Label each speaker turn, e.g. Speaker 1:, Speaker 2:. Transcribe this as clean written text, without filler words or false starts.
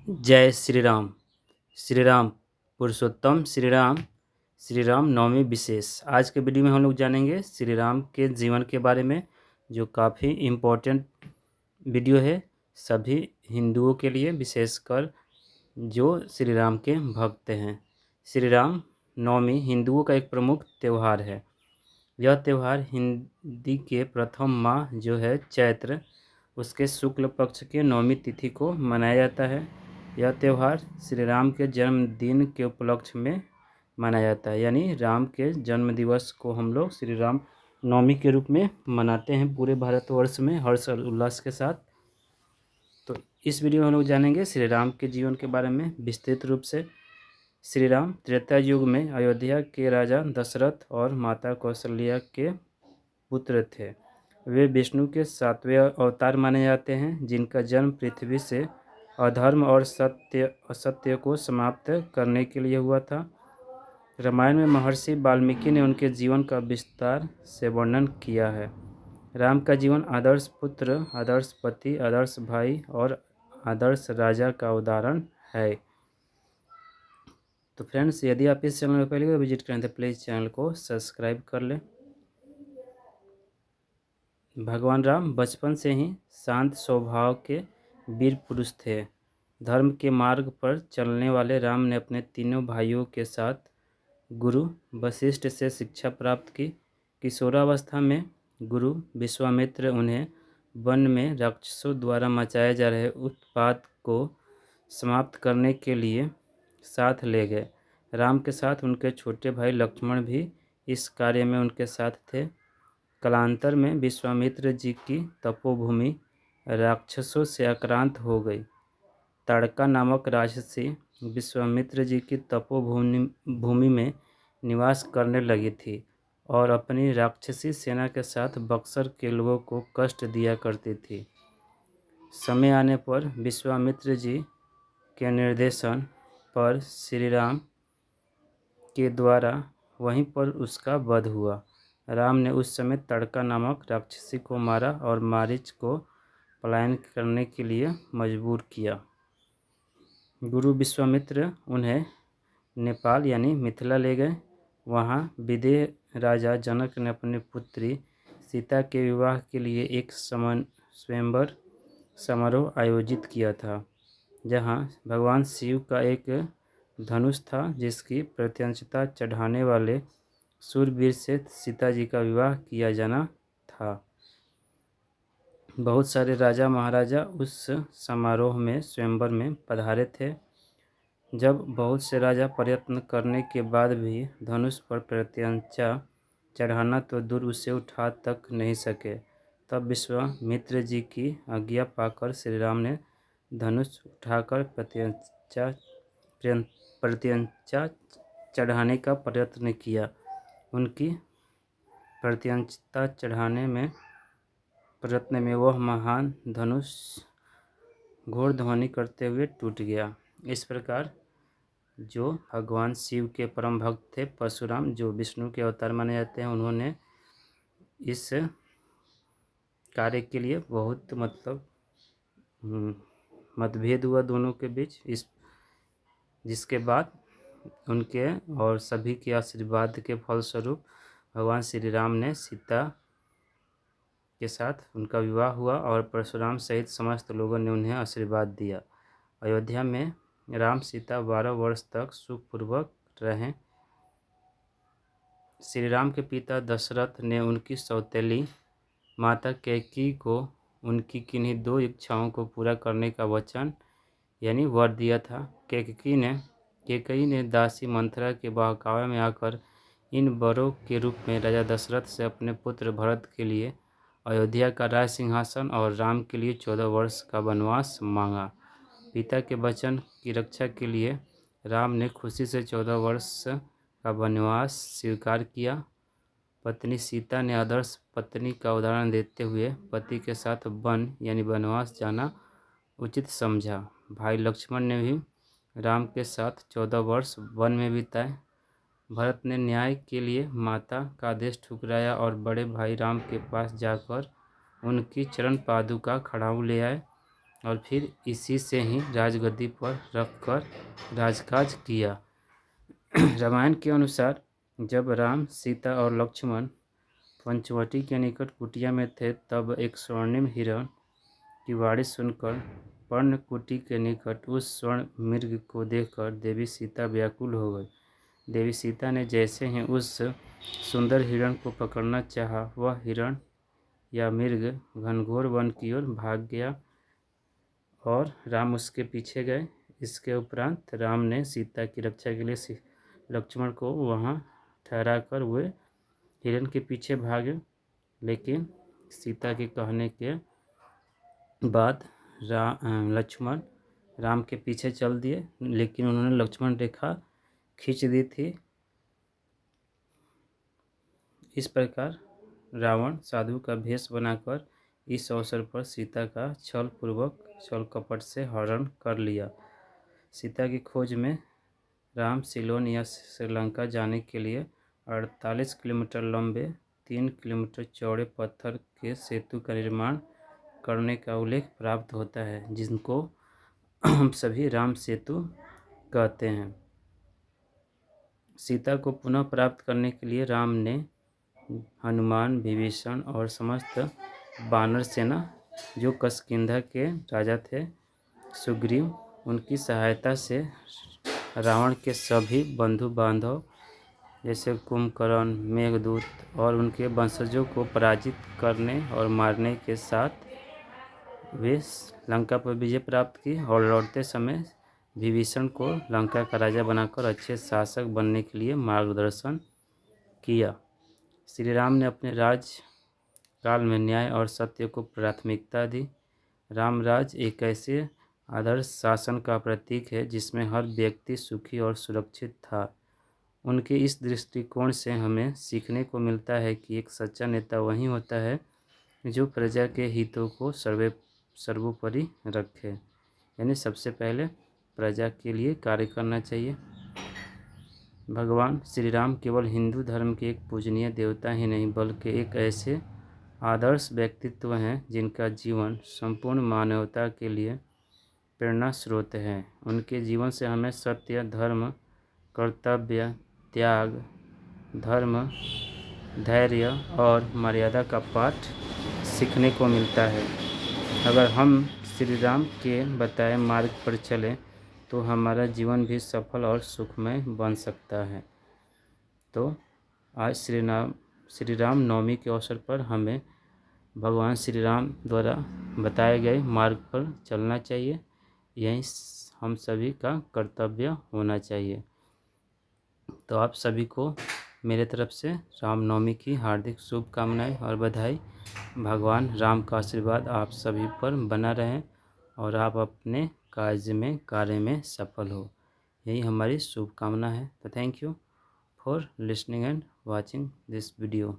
Speaker 1: जय श्री राम। श्री राम पुरुषोत्तम श्री राम नवमी विशेष। आज के वीडियो में हम लोग जानेंगे श्री राम के जीवन के बारे में, जो काफ़ी इम्पोर्टेंट वीडियो है सभी हिंदुओं के लिए, विशेषकर जो श्री राम के भक्त हैं। श्री राम नवमी हिंदुओं का एक प्रमुख त्यौहार है। यह त्यौहार हिंदी के प्रथम माह जो है चैत्र, उसके शुक्ल पक्ष के नवमी तिथि को मनाया जाता है। यह त्यौहार श्री राम के जन्मदिन के उपलक्ष्य में मनाया जाता है, यानी राम के जन्म दिवस को हम लोग श्री राम नवमी के रूप में मनाते हैं पूरे भारतवर्ष में हर्ष और उल्लास के साथ। तो इस वीडियो में हम लोग जानेंगे श्री राम के जीवन के बारे में विस्तृत रूप से। श्री राम त्रेता युग में अयोध्या के राजा दशरथ और माता कौशल्या के पुत्र थे। वे विष्णु के 7वें अवतार माने जाते हैं, जिनका जन्म पृथ्वी से अधर्म और असत्य को समाप्त करने के लिए हुआ था। रामायण में महर्षि वाल्मीकि ने उनके जीवन का विस्तार से वर्णन किया है। राम का जीवन आदर्श पुत्र, आदर्श पति, आदर्श भाई और आदर्श राजा का उदाहरण है। तो फ्रेंड्स, यदि आप इस चैनल पर पहली बार विजिट करें तो प्लीज़ चैनल को सब्सक्राइब कर लें। भगवान राम बचपन से ही शांत स्वभाव के वीर पुरुष थे। धर्म के मार्ग पर चलने वाले राम ने अपने तीनों भाइयों के साथ गुरु वशिष्ठ से शिक्षा प्राप्त की। किशोरावस्था में गुरु विश्वामित्र उन्हें वन में राक्षसों द्वारा मचाए जा रहे उत्पात को समाप्त करने के लिए साथ ले गए। राम के साथ उनके छोटे भाई लक्ष्मण भी इस कार्य में उनके साथ थे। कालांतर में विश्वामित्र जी की तपोभूमि राक्षसों से आक्रांत हो गई। ताड़का नामक राक्षसी विश्वामित्र जी की तपोभूमि में निवास करने लगी थी और अपनी राक्षसी सेना के साथ बक्सर के लोगों को कष्ट दिया करती थी। समय आने पर विश्वामित्र जी के निर्देशन पर श्री राम के द्वारा वहीं पर उसका वध हुआ। राम ने उस समय ताड़का नामक राक्षसी को मारा और मारीच को पलायन करने के लिए मजबूर किया। गुरु विश्वामित्र उन्हें नेपाल यानी मिथिला ले गए। वहाँ विदेह राजा जनक ने अपनी पुत्री सीता के विवाह के लिए एक स्वयंवर समारोह आयोजित किया था, जहाँ भगवान शिव का एक धनुष था, जिसकी प्रत्यंशता चढ़ाने वाले सूरवीर से सीता जी का विवाह किया जाना था। बहुत सारे राजा महाराजा उस समारोह में स्वयंवर में पधारे थे। जब बहुत से राजा प्रयत्न करने के बाद भी धनुष पर प्रत्यंचा चढ़ाना तो दूर उसे उठा तक नहीं सके, तब विश्वामित्र जी की आज्ञा पाकर श्री राम ने धनुष उठाकर प्रत्यंचा चढ़ाने का प्रयत्न किया। उनकी प्रत्यंचा चढ़ाने में प्रयत्न में वह महान धनुष घोर ध्वनि करते हुए टूट गया। इस प्रकार जो भगवान शिव के परम भक्त थे परशुराम, जो विष्णु के अवतार माने जाते हैं, उन्होंने इस कार्य के लिए बहुत मतभेद हुआ दोनों के बीच, जिसके बाद उनके और सभी के आशीर्वाद के फलस्वरूप भगवान श्री राम ने सीता के साथ उनका विवाह हुआ और परशुराम सहित समस्त लोगों ने उन्हें आशीर्वाद दिया। अयोध्या में राम सीता 12 वर्ष तक सुखपूर्वक रहे। श्री राम के पिता दशरथ ने उनकी सौतेली माता कैकेयी को उनकी किन्हीं 2 इच्छाओं को पूरा करने का वचन यानी वर दिया था। कैकेयी ने दासी मंथरा के बहकावे में आकर इन वरों के रूप में राजा दशरथ से अपने पुत्र भरत के लिए अयोध्या का राज सिंहासन और राम के लिए 14 वर्ष का वनवास मांगा। पिता के वचन की रक्षा के लिए राम ने खुशी से 14 वर्ष का वनवास स्वीकार किया। पत्नी सीता ने आदर्श पत्नी का उदाहरण देते हुए पति के साथ वन यानी वनवास जाना उचित समझा। भाई लक्ष्मण ने भी राम के साथ 14 वर्ष वन में बिताए। भरत ने न्याय के लिए माता का आदेश ठुकराया और बड़े भाई राम के पास जाकर उनकी चरण पादुका खड़ाऊ ले आए। और फिर इसी से ही राजगद्दी पर रखकर राजकाज किया। रामायण के अनुसार जब राम, सीता और लक्ष्मण पंचवटी के निकट कुटिया में थे, तब एक स्वर्णिम हिरण की वाणी सुनकर पर्णकुटी के निकट उस स्वर्ण मृग को देखकर देवी सीता व्याकुल हो गई। देवी सीता ने जैसे ही उस सुंदर हिरण को पकड़ना चाहा, वह हिरण या मृग घनघोर वन की ओर भाग गया और राम उसके पीछे गए। इसके उपरांत राम ने सीता की रक्षा के लिए लक्ष्मण को वहां ठहराकर वे हिरण के पीछे भागे, लेकिन सीता के कहने के बाद लक्ष्मण राम के पीछे चल दिए, लेकिन उन्होंने लक्ष्मण रेखा खींच दी थी। इस प्रकार रावण साधु का भेष बनाकर इस अवसर पर सीता का छल पूर्वक छल कपट से हरण कर लिया। सीता की खोज में राम सिलोन या श्रीलंका जाने के लिए 48 किलोमीटर लंबे 3 किलोमीटर चौड़े पत्थर के सेतु का निर्माण करने का उल्लेख प्राप्त होता है, जिनको हम सभी राम सेतु कहते हैं। सीता को पुनः प्राप्त करने के लिए राम ने हनुमान, विभीषण और समस्त वानर सेना, जो किष्किंधा के राजा थे, सुग्रीव, उनकी सहायता से रावण के सभी बंधु बांधव जैसे कुंभकर्ण, मेघदूत और उनके वंशजों को पराजित करने और मारने के साथ वे लंका पर विजय प्राप्त की और लौटते समय विभीषण को लंका का राजा बनाकर अच्छे शासक बनने के लिए मार्गदर्शन किया। श्री राम ने अपने राज काल में न्याय और सत्य को प्राथमिकता दी। रामराज एक ऐसे आदर्श शासन का प्रतीक है जिसमें हर व्यक्ति सुखी और सुरक्षित था। उनके इस दृष्टिकोण से हमें सीखने को मिलता है कि एक सच्चा नेता वही होता है जो प्रजा के हितों को सर्वोपरि रखे, यानी सबसे पहले प्रजा के लिए कार्य करना चाहिए। भगवान श्री राम केवल हिंदू धर्म के एक पूजनीय देवता ही नहीं, बल्कि एक ऐसे आदर्श व्यक्तित्व हैं जिनका जीवन संपूर्ण मानवता के लिए प्रेरणा स्रोत है। उनके जीवन से हमें सत्य, धर्म, कर्तव्य, त्याग, धर्म, धैर्य और मर्यादा का पाठ सीखने को मिलता है। अगर हम श्री राम के बताए मार्ग पर चलें तो हमारा जीवन भी सफल और सुखमय बन सकता है। तो आज श्री राम नवमी के अवसर पर हमें भगवान श्री राम द्वारा बताए गए मार्ग पर चलना चाहिए। यही हम सभी का कर्तव्य होना चाहिए। तो आप सभी को मेरे तरफ से रामनवमी की हार्दिक शुभकामनाएं और बधाई। भगवान राम का आशीर्वाद आप सभी पर बना रहे और आप अपने कार्य में सफल हो, यही हमारी शुभकामना है। तो thank you for listening and watching this video.